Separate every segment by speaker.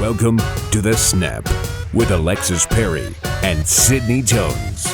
Speaker 1: Welcome to The Snap with Alexis Perry and Sydney Jones.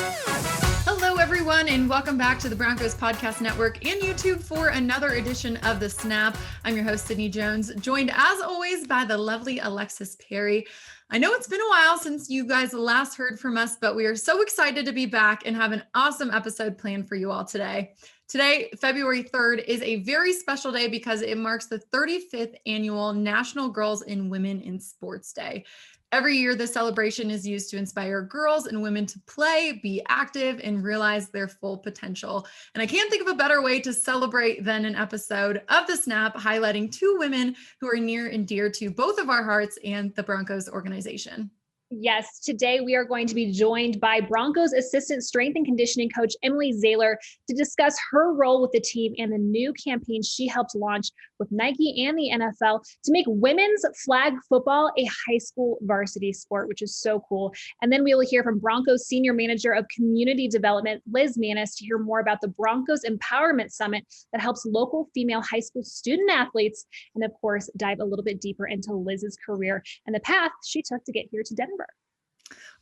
Speaker 2: Hello, everyone, and welcome back to the Broncos Podcast Network and YouTube for another edition of The Snap. I'm your host, Sydney Jones, joined as always by the lovely Alexis Perry. I know it's been a while since you guys last heard from us, but we are so excited to be back and have an awesome episode planned for you all today. Today, February 3rd, is a very special day because it marks the 35th annual National Girls and Women in Sports Day. Every year, this celebration is used to inspire girls and women to play, be active, and realize their full potential. And I can't think of a better way to celebrate than an episode of The Snap highlighting two women who are near and dear to both of our hearts and the Broncos organization.
Speaker 3: Yes, today we are going to be joined by Broncos assistant strength and conditioning coach Emily Zayler to discuss her role with the team and the new campaign she helped launch with Nike and the NFL to make women's flag football a high school varsity sport, which is so cool. And then we will hear from Broncos senior manager of community development, Liz Manis, to hear more about the Broncos Empowerment Summit that helps local female high school student athletes, and of course, dive a little bit deeper into Liz's career and the path she took to get here to Denver.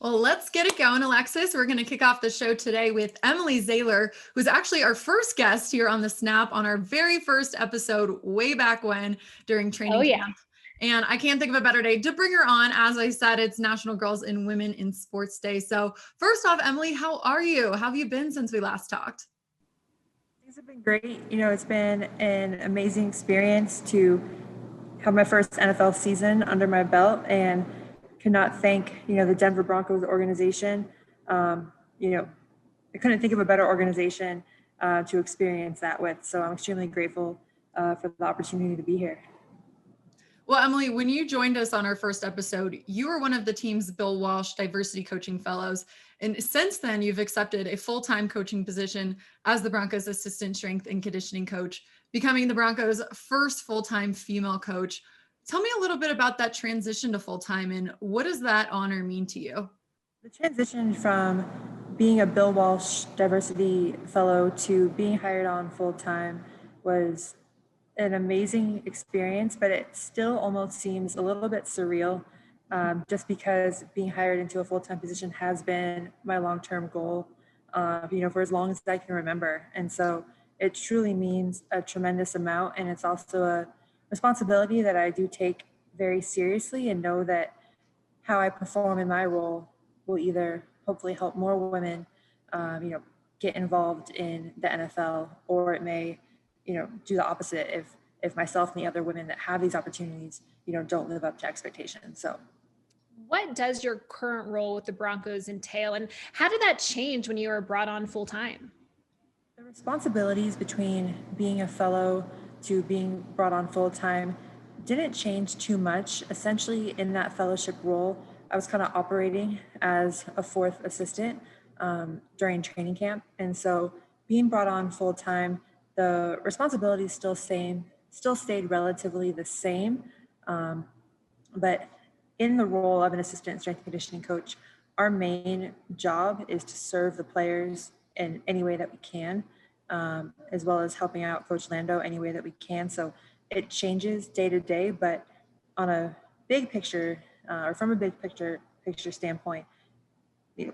Speaker 2: Well, let's get it going, Alexis. We're going to kick off the show today with Emily Zayler, who's actually our first guest here on The Snap on our very first episode way back when during training camp. And I can't think of a better day to bring her on. As I said, it's National Girls and Women in Sports Day. So first off, Emily, how are you? How have you been since we last talked?
Speaker 4: Things have been great. It's been an amazing experience to have my first NFL season under my belt, and cannot thank, the Denver Broncos organization. I couldn't think of a better organization to experience that with. So I'm extremely grateful for the opportunity to be here.
Speaker 2: Well, Emily, when you joined us on our first episode, you were one of the team's Bill Walsh Diversity Coaching Fellows. And since then, you've accepted a full-time coaching position as the Broncos Assistant Strength and Conditioning Coach, becoming the Broncos' first full-time female coach. Tell me a little bit about that transition to full-time, and what does that honor mean to you?
Speaker 4: The transition from being a Bill Walsh Diversity Fellow to being hired on full-time was an amazing experience, but it still almost seems a little bit surreal, just because being hired into a full-time position has been my long-term goal, for as long as I can remember. And so it truly means a tremendous amount, and it's also a responsibility that I do take very seriously, and know that how I perform in my role will either hopefully help more women, get involved in the NFL, or it may, do the opposite if myself and the other women that have these opportunities, don't live up to expectations. So
Speaker 3: what does your current role with the Broncos entail, and how did that change when you were brought on full time?
Speaker 4: The responsibilities between being a fellow to being brought on full-time didn't change too much. Essentially, in that fellowship role, I was kind of operating as a fourth assistant during training camp. And so being brought on full-time, the responsibilities still stayed relatively the same. But in the role of an assistant strength and conditioning coach, our main job is to serve the players in any way that we can, as well as helping out Coach Lando any way that we can. So it changes day to day, but on a big picture, or from a big picture standpoint,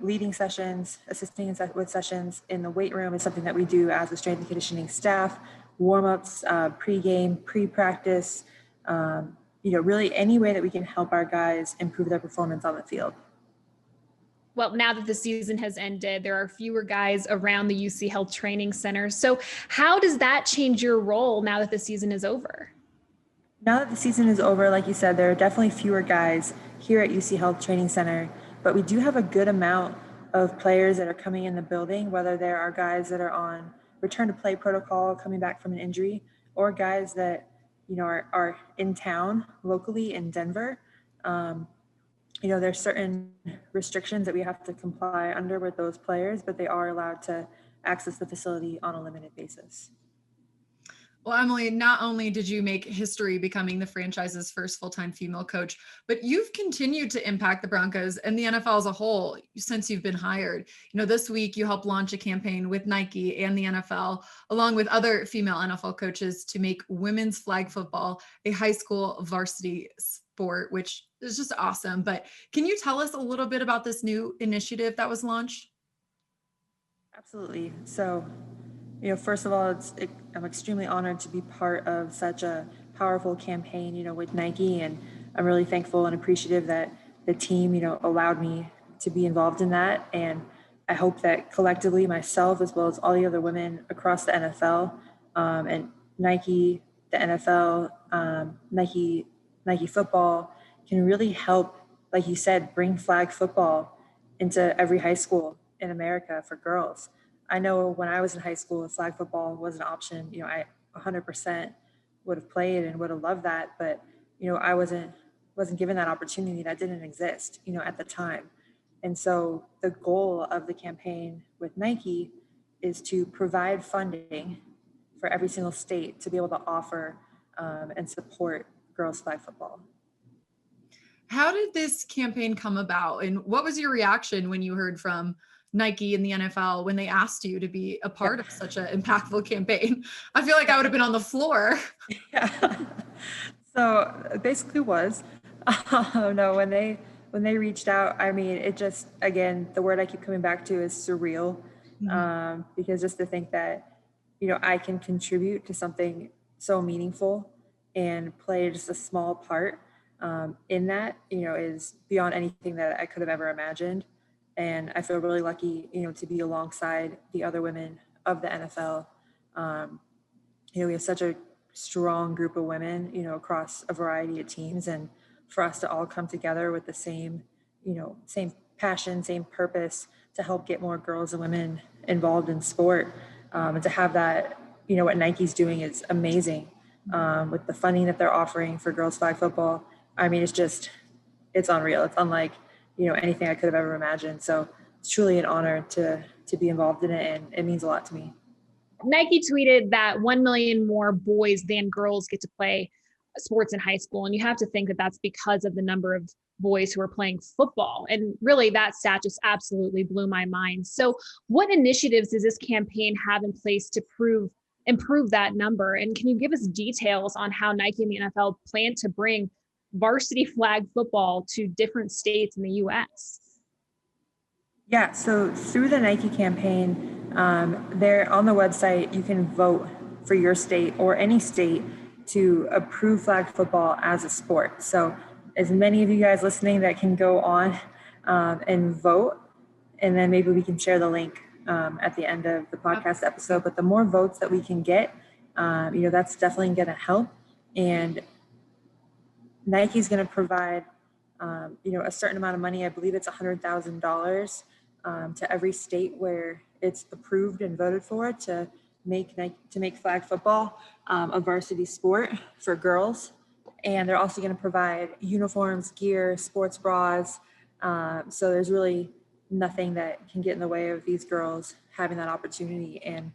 Speaker 4: leading sessions, assisting with sessions in the weight room is something that we do as a strength and conditioning staff. Warm-ups, pre-game, pre-practice, really any way that we can help our guys improve their performance on the field.
Speaker 3: Well, now that the season has ended, there are fewer guys around the UC Health Training Center. So how does that change your role now that the season is over?
Speaker 4: Now that the season is over, like you said, there are definitely fewer guys here at UC Health Training Center, but we do have a good amount of players that are coming in the building, whether there are guys that are on return to play protocol coming back from an injury, or guys that, are in town locally in Denver. There's certain restrictions that we have to comply under with those players, but they are allowed to access the facility on a limited basis.
Speaker 2: Well, Emily, not only did you make history becoming the franchise's first full-time female coach, but you've continued to impact the Broncos and the NFL as a whole since you've been hired. This week you helped launch a campaign with Nike and the NFL, along with other female NFL coaches, to make women's flag football a high school varsity sport, which is just awesome. But can you tell us a little bit about this new initiative that was launched?
Speaker 4: Absolutely. So, first of all, I'm extremely honored to be part of such a powerful campaign, with Nike. And I'm really thankful and appreciative that the team, allowed me to be involved in that. And I hope that collectively, myself, as well as all the other women across the NFL, and Nike, the NFL, Nike football can really help, like you said, bring flag football into every high school in America for girls. I know when I was in high school, flag football was an option. I 100% would have played and would have loved that, but I wasn't given that opportunity. That didn't exist, at the time. And so the goal of the campaign with Nike is to provide funding for every single state to be able to offer and support girls flag football.
Speaker 2: How did this campaign come about? And what was your reaction when you heard from Nike and the NFL when they asked you to be a part of such an impactful campaign? I feel like I would have been on the floor.
Speaker 4: Yeah. So it basically was, no, when they reached out, I mean, it just, again, the word I keep coming back to is surreal. Because just to think that, I can contribute to something so meaningful and play just a small part in that, is beyond anything that I could have ever imagined. And I feel really lucky, to be alongside the other women of the NFL. We have such a strong group of women, across a variety of teams, and for us to all come together with the same passion, same purpose to help get more girls and women involved in sport, and to have that, what Nike's doing is amazing, with the funding that they're offering for girls flag football. I mean, it's unreal. It's unlike, anything I could have ever imagined. So it's truly an honor to be involved in it, and it means a lot to me.
Speaker 3: Nike tweeted that 1 million more boys than girls get to play sports in high school. And you have to think that that's because of the number of boys who are playing football. And really, that stat just absolutely blew my mind. So what initiatives does this campaign have in place to improve that number? And can you give us details on how Nike and the NFL plan to bring varsity flag football to different states in the US?
Speaker 4: Yeah, so through the Nike campaign, there on the website, you can vote for your state or any state to approve flag football as a sport. So as many of you guys listening that can go on and vote, and then maybe we can share the link at the end of the podcast episode. But the more votes that we can get, that's definitely going to help. And Nike's going to provide, a certain amount of money. I believe it's $100,000 to every state where it's approved and voted for to make flag football a varsity sport for girls. And they're also going to provide uniforms, gear, sports bras. So there's really nothing that can get in the way of these girls having that opportunity. And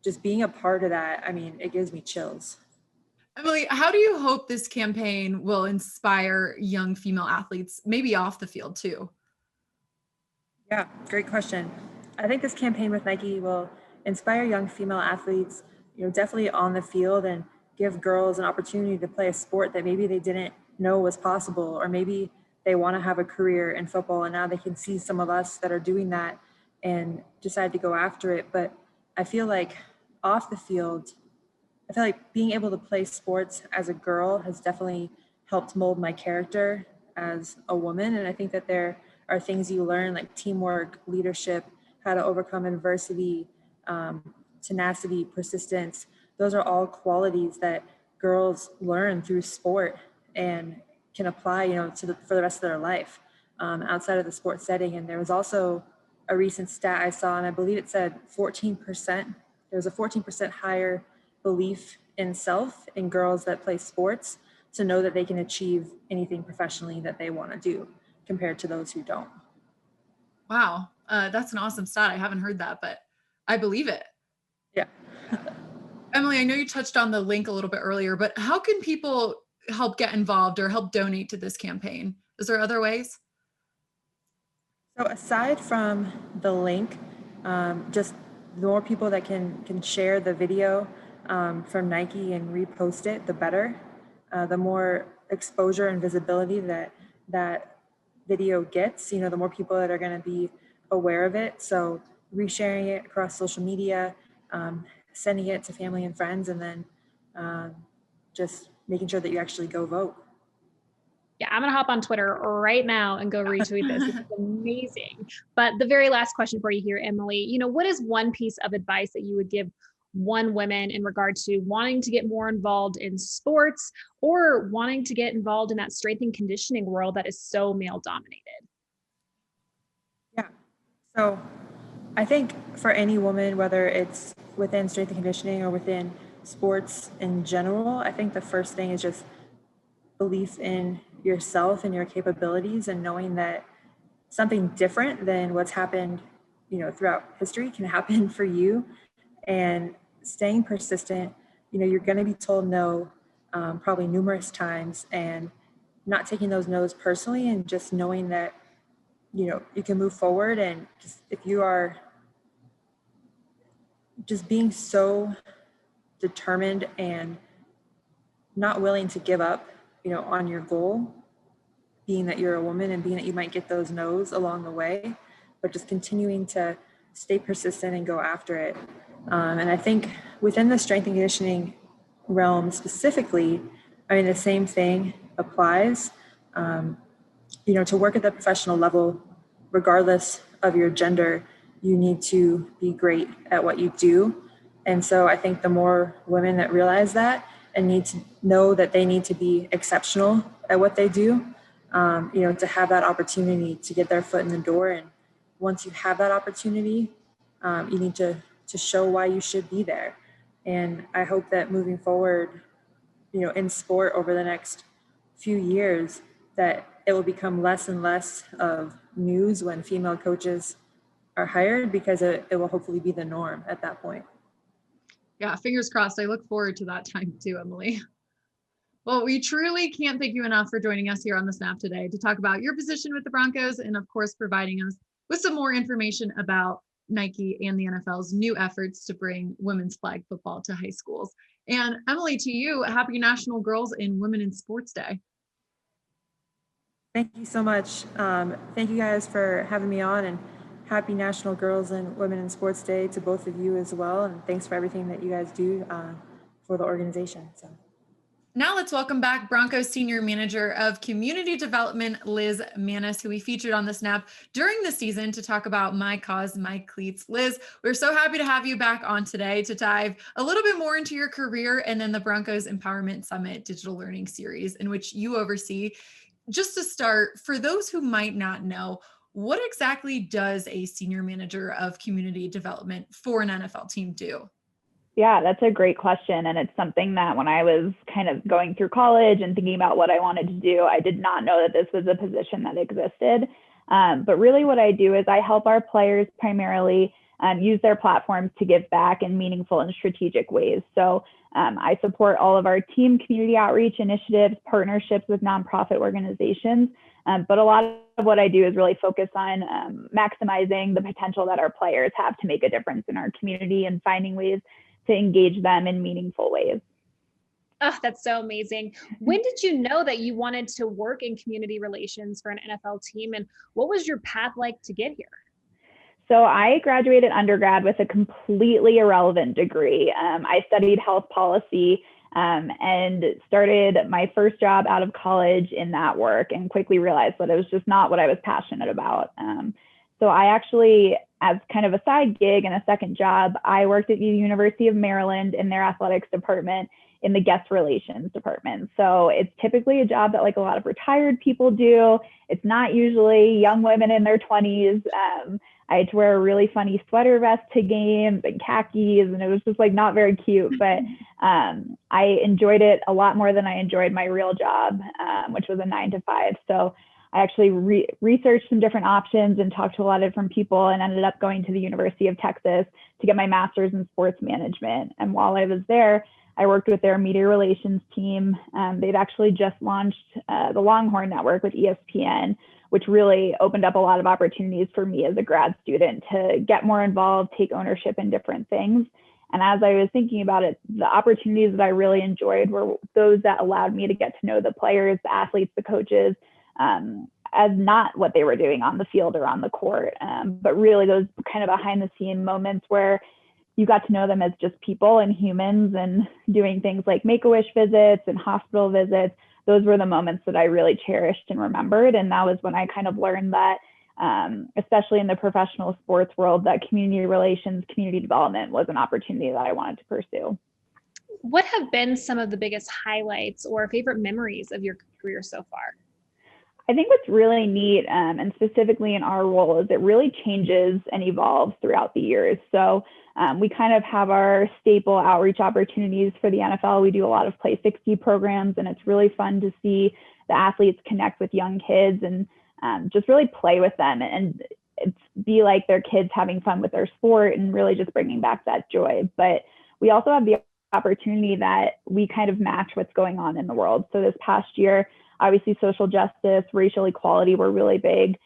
Speaker 4: just being a part of that, I mean, it gives me chills.
Speaker 2: Emily, how do you hope this campaign will inspire young female athletes, maybe off the field too?
Speaker 4: Yeah, great question. I think this campaign with Nike will inspire young female athletes, definitely on the field, and give girls an opportunity to play a sport that maybe they didn't know was possible, or maybe they want to have a career in football and now they can see some of us that are doing that and decide to go after it. But I feel like off the field, I feel like being able to play sports as a girl has definitely helped mold my character as a woman. And I think that there are things you learn, like teamwork, leadership, how to overcome adversity, tenacity, persistence. Those are all qualities that girls learn through sport and can apply, for the rest of their life outside of the sports setting. And there was also a recent stat I saw, and I believe it said 14%. There was a 14% higher belief in self in girls that play sports to know that they can achieve anything professionally that they want to do compared to those who don't.
Speaker 2: Wow, that's an awesome stat. I haven't heard that, but I believe it.
Speaker 4: Yeah.
Speaker 2: Emily, I know you touched on the link a little bit earlier, but how can people help get involved or help donate to this campaign? Is there other ways?
Speaker 4: So aside from the link, just the more people that can share the video from Nike and repost it, the better. the more exposure and visibility that video gets, the more people that are going to be aware of it. So resharing it across social media, sending it to family and friends, and then just making sure that you actually go vote.
Speaker 3: Yeah, I'm going to hop on Twitter right now and go retweet this. This is amazing. But the very last question for you here, Emily, what is one piece of advice that you would give one woman in regard to wanting to get more involved in sports or wanting to get involved in that strength and conditioning world that is so male dominated?
Speaker 4: Yeah. So I think for any woman, whether it's within strength and conditioning or within sports in general, I think the first thing is just belief in yourself and your capabilities, and knowing that something different than what's happened, throughout history can happen for you, and staying persistent. You're going to be told no, probably numerous times, and not taking those no's personally, and just knowing that, you can move forward. And just, if you are just being so determined and not willing to give up, on your goal, being that you're a woman and being that you might get those no's along the way, but just continuing to stay persistent and go after it. And I think within the strength and conditioning realm specifically, the same thing applies. To work at the professional level, regardless of your gender, you need to be great at what you do. And so I think the more women that realize that and need to know that they need to be exceptional at what they do, to have that opportunity to get their foot in the door. And once you have that opportunity, you need to show why you should be there. And I hope that moving forward, in sport over the next few years, that it will become less and less of news when female coaches are hired, because it will hopefully be the norm at that point.
Speaker 2: Yeah, fingers crossed. I look forward to that time too, Emily. Well, we truly can't thank you enough for joining us here on the Snap today to talk about your position with the Broncos, and of course, providing us with some more information about Nike and the NFL's new efforts to bring women's flag football to high schools. And Emily, to you, happy National Girls and Women in Sports Day.
Speaker 4: Thank you so much. Thank you guys for having me on, and happy National Girls and Women in Sports Day to both of you as well. And thanks for everything that you guys do for the organization. So.
Speaker 2: Now let's welcome back Broncos Senior Manager of Community Development, Liz Manis, who we featured on the Snap during the season to talk about My Cause, My Cleats. Liz, we're so happy to have you back on today to dive a little bit more into your career and then the Broncos Empowerment Summit digital learning series, in which you oversee. Just to start, for those who might not know, what exactly does a Senior Manager of Community Development for an NFL team do?
Speaker 5: Yeah, that's a great question. And it's something that when I was kind of going through college and thinking about what I wanted to do, I did not know that this was a position that existed. But really what I do is I help our players primarily use their platforms to give back in meaningful and strategic ways. So I support all of our team community outreach initiatives, partnerships with nonprofit organizations. But a lot of what I do is really focus on maximizing the potential that our players have to make a difference in our community and finding ways to engage them in meaningful ways.
Speaker 3: Oh, that's so amazing. When did you know that you wanted to work in community relations for an NFL team, and what was your path like to get here?
Speaker 5: So I graduated undergrad with a completely irrelevant degree. I studied health policy and started my first job out of college in that work, and quickly realized that it was just not what I was passionate about. So I actually, as kind of a side gig and a second job, I worked at the University of Maryland in their athletics department in the guest relations department. So it's typically a job that like a lot of retired people do. It's not usually young women in their 20s. I had to wear a really funny sweater vest to games and khakis, and it was just like not very cute, but I enjoyed it a lot more than I enjoyed my real job, which was a 9-to-5. So I actually researched some different options and talked to a lot of different people, and ended up going to the University of Texas to get my master's in sports management. And while I was there, I worked with their media relations team. They'd actually just launched the Longhorn Network with ESPN, which really opened up a lot of opportunities for me as a grad student to get more involved, take ownership in different things. And as I was thinking about it, the opportunities that I really enjoyed were those that allowed me to get to know the players, the athletes, the coaches, as not what they were doing on the field or on the court, but really those kind of behind the scene moments where you got to know them as just people and humans, and doing things like Make-A-Wish visits and hospital visits. Those were the moments that I really cherished and remembered. And that was when I kind of learned that, especially in the professional sports world, that community relations, community development was an opportunity that I wanted to pursue.
Speaker 3: What have been some of the biggest highlights or favorite memories of your career so far?
Speaker 5: I think what's really neat, and specifically in our role, is it really changes and evolves throughout the years. So we kind of have our staple outreach opportunities for the NFL. We do a lot of Play 60 programs, and it's really fun to see the athletes connect with young kids and just really play with them and it's be like their kids having fun with their sport and really just bringing back that joy. But we also have the opportunity that we kind of match what's going on in the world. So this past year, obviously, social justice, racial equality were really big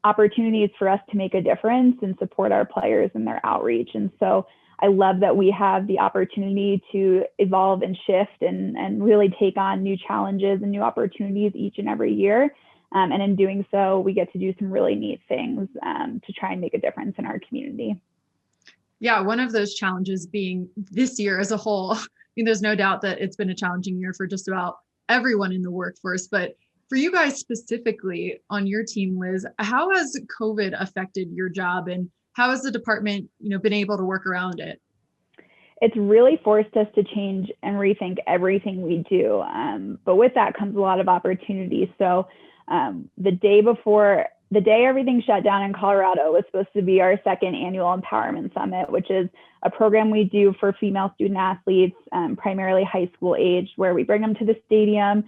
Speaker 5: opportunities for us to make a difference and support our players in their outreach. And so I love that we have the opportunity to evolve and shift and really take on new challenges and new opportunities each and every year. And in doing so, we get to do some really neat things to try and make a difference in our community.
Speaker 2: Yeah, one of those challenges being this year as a whole. I mean, there's no doubt that it's been a challenging year for just about everyone in the workforce, but for you guys specifically on your team, Liz, how has COVID affected your job and how has the department, been able to work around it?
Speaker 5: It's really forced us to change and rethink everything we do. But with that comes a lot of opportunity. So the day everything shut down in Colorado was supposed to be our second annual Empowerment Summit, which is a program we do for female student athletes, primarily high school age, where we bring them to the stadium.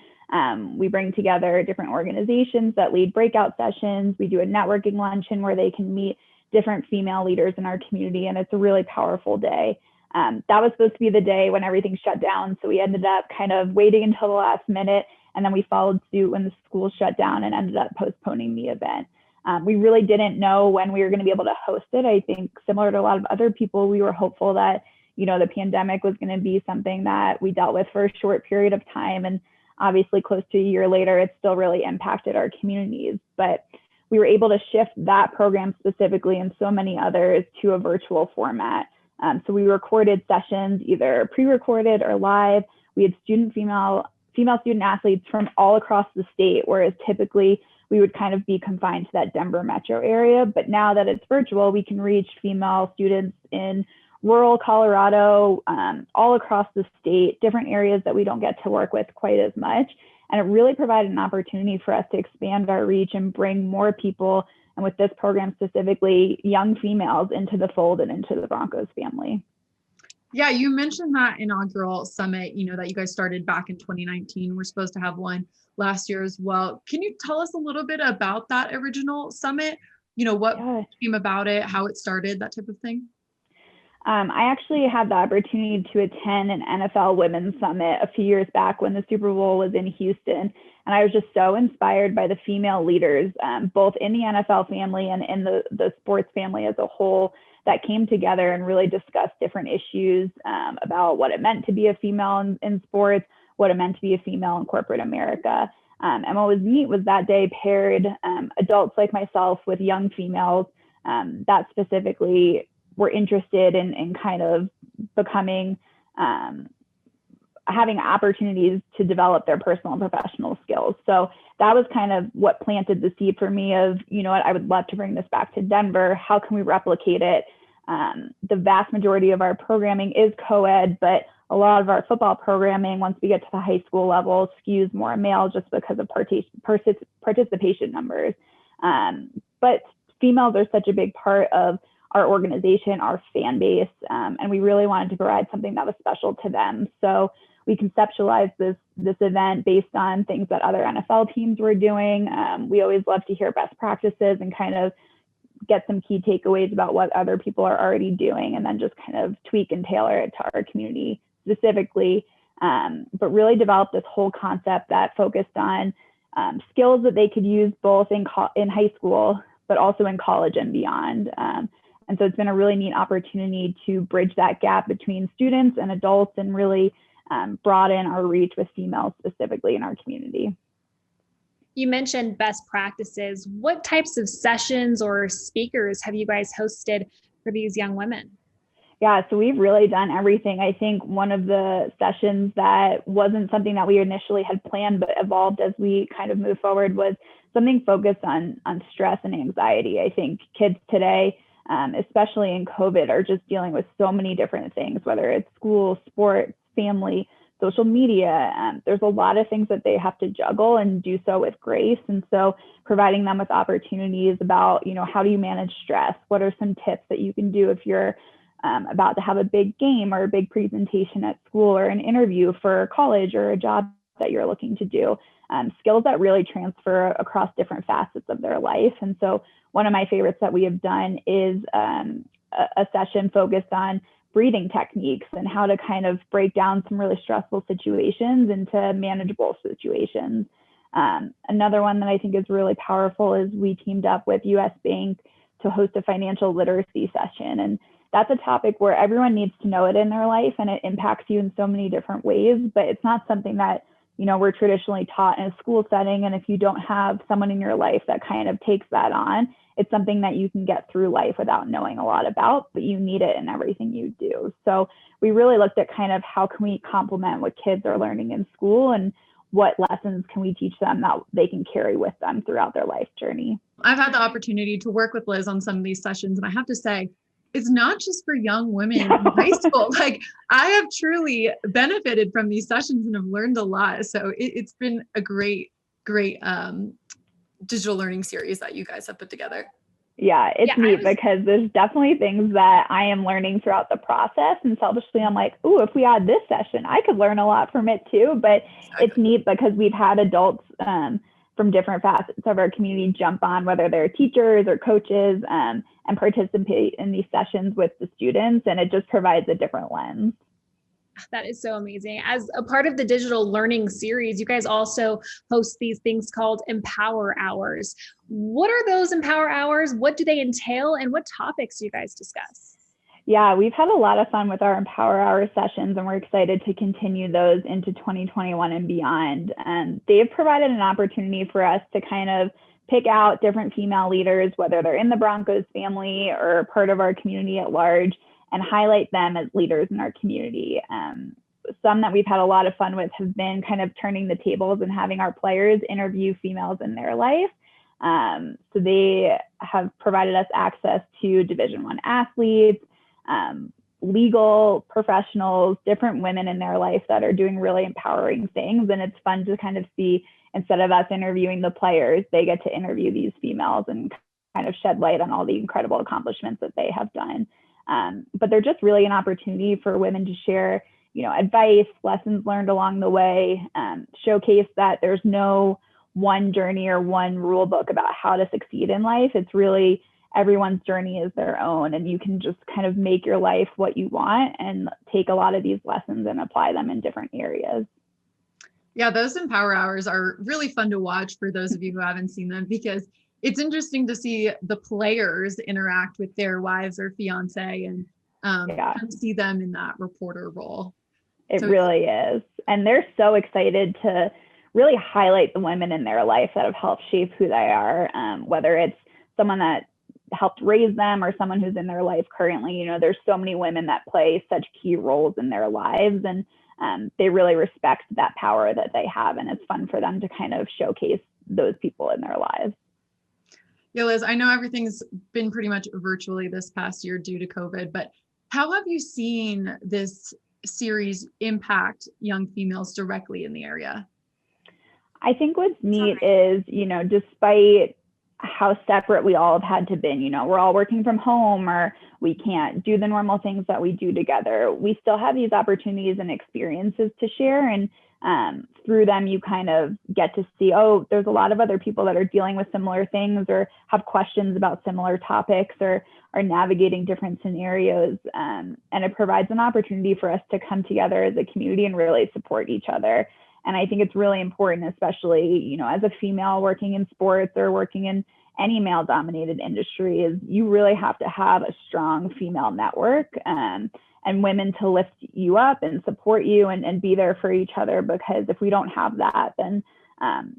Speaker 5: We bring together different organizations that lead breakout sessions. We do a networking luncheon where they can meet different female leaders in our community, and it's a really powerful day. That was supposed to be the day when everything shut down, so we ended up kind of waiting until the last minute, and then we followed suit when the school shut down and ended up postponing the event. We really didn't know when we were going to be able to host it. I think similar to a lot of other people, we were hopeful that, the pandemic was going to be something that we dealt with for a short period of time. And obviously close to a year later, it still really impacted our communities. But we were able to shift that program specifically and so many others to a virtual format. So we recorded sessions, either pre-recorded or live. We had female student athletes from all across the state, whereas typically we would kind of be confined to that Denver metro area. But now that it's virtual, we can reach female students in rural Colorado, all across the state, different areas that we don't get to work with quite as much. And it really provided an opportunity for us to expand our reach and bring more people, and with this program specifically, young females into the fold and into the Broncos family.
Speaker 2: Yeah, you mentioned that inaugural summit, that you guys started back in 2019. We're supposed to have one last year as well. Can you tell us a little bit about that original summit? What came about it, how it started, that type of thing?
Speaker 5: I actually had the opportunity to attend an NFL Women's Summit a few years back when the Super Bowl was in Houston. And I was just so inspired by the female leaders, both in the NFL family and in the sports family as a whole, that came together and really discussed different issues about what it meant to be a female in sports, what it meant to be a female in corporate America. And what was neat was that day paired adults like myself with young females that specifically were interested in kind of becoming, having opportunities to develop their personal and professional skills. So that was kind of what planted the seed for me of, what, I would love to bring this back to Denver. How can we replicate it? The vast majority of our programming is co-ed, but a lot of our football programming, once we get to the high school level, skews more male just because of participation numbers. But females are such a big part of our organization, our fan base, and we really wanted to provide something that was special to them. So we conceptualized this event based on things that other NFL teams were doing. We always love to hear best practices and kind of get some key takeaways about what other people are already doing, and then just kind of tweak and tailor it to our community specifically, but really develop this whole concept that focused on skills that they could use both in high school, but also in college and beyond. And And so it's been a really neat opportunity to bridge that gap between students and adults and really broaden our reach with females specifically in our community.
Speaker 3: You mentioned best practices. What types of sessions or speakers have you guys hosted for these young women?
Speaker 5: Yeah, so we've really done everything. I think one of the sessions that wasn't something that we initially had planned, but evolved as we kind of moved forward, was something focused on stress and anxiety. I think kids today, especially in COVID, are just dealing with so many different things, whether it's school, sports, family, social media. There's a lot of things that they have to juggle and do so with grace. And so providing them with opportunities about, how do you manage stress? What are some tips that you can do if you're about to have a big game or a big presentation at school or an interview for college or a job that you're looking to do? Skills that really transfer across different facets of their life. And so one of my favorites that we have done is a session focused on breathing techniques and how to kind of break down some really stressful situations into manageable situations. Another one that I think is really powerful is we teamed up with US Bank to host a financial literacy session. And that's a topic where everyone needs to know it in their life, and it impacts you in so many different ways, but it's not something that, we're traditionally taught in a school setting. And if you don't have someone in your life that kind of takes that on, it's something that you can get through life without knowing a lot about, but you need it in everything you do. So we really looked at kind of how can we complement what kids are learning in school and what lessons can we teach them that they can carry with them throughout their life journey.
Speaker 2: I've had the opportunity to work with Liz on some of these sessions, and I have to say, it's not just for young women in high school. Like, I have truly benefited from these sessions and have learned a lot. So it's been a great digital learning series that you guys have put together.
Speaker 5: Yeah, it's neat because there's definitely things that I am learning throughout the process. And selfishly, I'm like, ooh, if we had this session, I could learn a lot from it too. But It's neat because we've had adults from different facets of our community jump on, whether they're teachers or coaches, and participate in these sessions with the students. And it just provides a different lens.
Speaker 3: That is so amazing. As a part of the digital learning series, you guys also host these things called Empower Hours. What are those Empower Hours? What do they entail? And what topics do you guys discuss?
Speaker 5: Yeah, we've had a lot of fun with our Empower Hour sessions, and we're excited to continue those into 2021 and beyond. And they've provided an opportunity for us to kind of pick out different female leaders, whether they're in the Broncos family or part of our community at large, and highlight them as leaders in our community. Some that we've had a lot of fun with have been kind of turning the tables and having our players interview females in their life. So they have provided us access to Division I athletes, legal professionals, different women in their life that are doing really empowering things. And it's fun to kind of see, instead of us interviewing the players, they get to interview these females and kind of shed light on all the incredible accomplishments that they have done. But they're just really an opportunity for women to share, advice, lessons learned along the way, showcase that there's no one journey or one rule book about how to succeed in life. It's really everyone's journey is their own, and you can just kind of make your life what you want and take a lot of these lessons and apply them in different areas.
Speaker 2: Yeah, those Empower Hours are really fun to watch for those of you who haven't seen them, because it's interesting to see the players interact with their wives or fiance and see them in that reporter role.
Speaker 5: It really is. And they're so excited to really highlight the women in their life that have helped shape who they are, whether it's someone that helped raise them or someone who's in their life currently. There's so many women that play such key roles in their lives, and they really respect that power that they have. And it's fun for them to kind of showcase those people in their lives.
Speaker 2: Yeah, Liz, I know everything's been pretty much virtually this past year due to COVID, but how have you seen this series impact young females directly in the area?
Speaker 5: I think what's neat is, despite how separate we all have had to been, we're all working from home or we can't do the normal things that we do together. We still have these opportunities and experiences to share. And through them, you kind of get to see, oh, there's a lot of other people that are dealing with similar things or have questions about similar topics or are navigating different scenarios. And it provides an opportunity for us to come together as a community and really support each other. And I think it's really important, especially, as a female working in sports or working in any male dominated industry is you really have to have a strong female network and women to lift you up and support you and be there for each other, because if we don't have that, then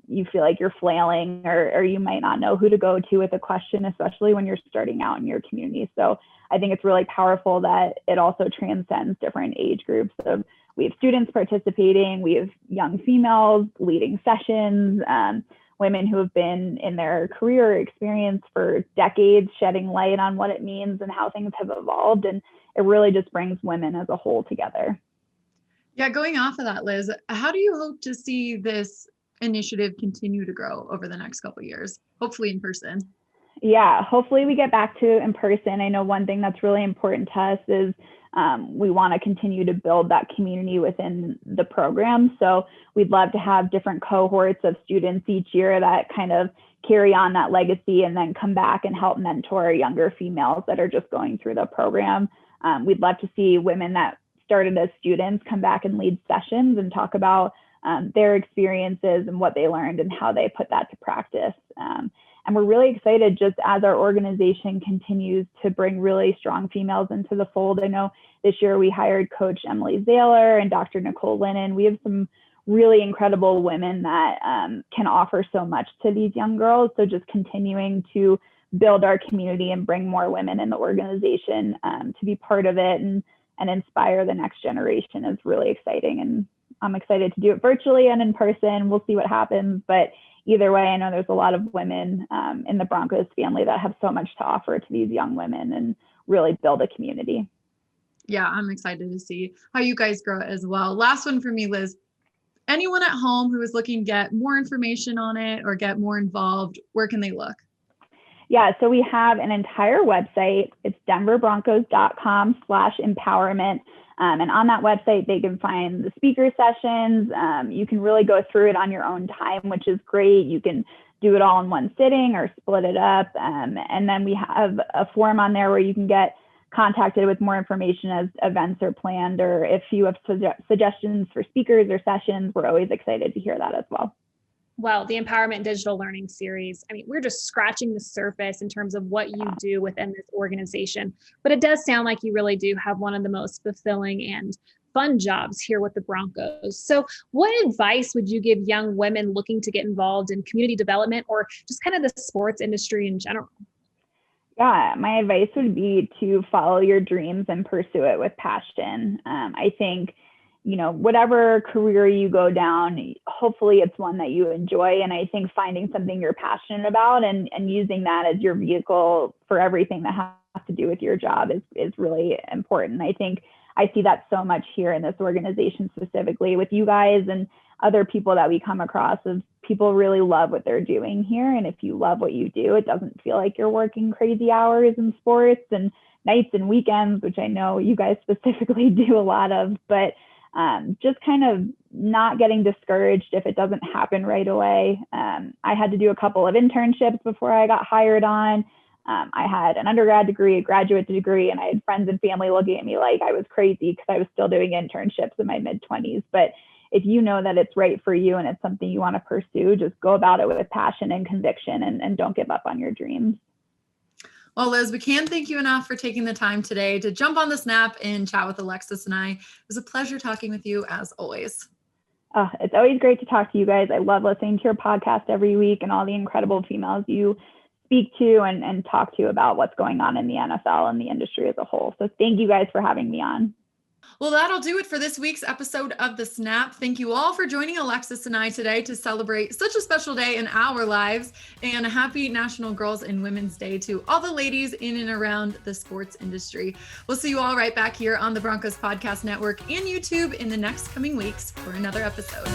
Speaker 5: you feel like you're flailing or you might not know who to go to with a question, especially when you're starting out in your community. So I think it's really powerful that it also transcends different age groups. So we have students participating, we have young females leading sessions, women who have been in their career experience for decades, shedding light on what it means and how things have evolved. And it really just brings women as a whole together.
Speaker 2: Yeah, going off of that, Liz, how do you hope to see this initiative continue to grow over the next couple of years, hopefully in person?
Speaker 5: Yeah, hopefully we get back to in person. I know one thing that's really important to us is we want to continue to build that community within the program. So we'd love to have different cohorts of students each year that kind of carry on that legacy and then come back and help mentor younger females that are just going through the program. We'd love to see women that started as students come back and lead sessions and talk about their experiences and what they learned and how they put that to practice. And we're really excited just as our organization continues to bring really strong females into the fold. I know this year we hired Coach Emily Zayler and Dr. Nicole Lennon. We have some really incredible women that can offer so much to these young girls. So just continuing to build our community and bring more women in the organization to be part of it and inspire the next generation is really exciting. And I'm excited to do it virtually and in person. We'll see what happens. But either way, I know there's a lot of women in the Broncos family that have so much to offer to these young women and really build a community.
Speaker 2: Yeah, I'm excited to see how you guys grow as well. Last one for me, Liz. Anyone at home who is looking to get more information on it or get more involved, where can they look?
Speaker 5: Yeah, so we have an entire website. It's denverbroncos.com/empowerment. And on that website, they can find the speaker sessions. You can really go through it on your own time, which is great. You can do it all in one sitting or split it up. And then we have a form on there where you can get contacted with more information as events are planned, or if you have suggestions for speakers or sessions, we're always excited to hear that as well.
Speaker 3: Well, the Empowerment Digital Learning Series, I mean, we're just scratching the surface in terms of what you do within this organization, but it does sound like you really do have one of the most fulfilling and fun jobs here with the Broncos. So what advice would you give young women looking to get involved in community development or just kind of the sports industry in general?
Speaker 5: Yeah, my advice would be to follow your dreams and pursue it with passion. I think whatever career you go down, hopefully it's one that you enjoy. And I think finding something you're passionate about and using that as your vehicle for everything that has to do with your job is really important. I think I see that so much here in this organization, specifically with you guys and other people that we come across, of people really love what they're doing here. And if you love what you do, it doesn't feel like you're working crazy hours in sports and nights and weekends, which I know you guys specifically do a lot of, but just kind of not getting discouraged if it doesn't happen right away. I had to do a couple of internships before I got hired on. I had an undergrad degree, a graduate degree, and I had friends and family looking at me like I was crazy because I was still doing internships in my mid-20s. But if you know that it's right for you and it's something you want to pursue, just go about it with passion and conviction and don't give up on your dreams.
Speaker 2: Well, Liz, we can't thank you enough for taking the time today to jump on the Snap and chat with Alexis and I. It was a pleasure talking with you as always.
Speaker 5: It's always great to talk to you guys. I love listening to your podcast every week and all the incredible females you speak to and talk to about what's going on in the NFL and the industry as a whole. So thank you guys for having me on.
Speaker 2: Well, that'll do it for this week's episode of The Snap. Thank you all for joining Alexis and I today to celebrate such a special day in our lives, and a happy National Girls and Women's Day to all the ladies in and around the sports industry. We'll see you all right back here on the Broncos Podcast Network and YouTube in the next coming weeks for another episode.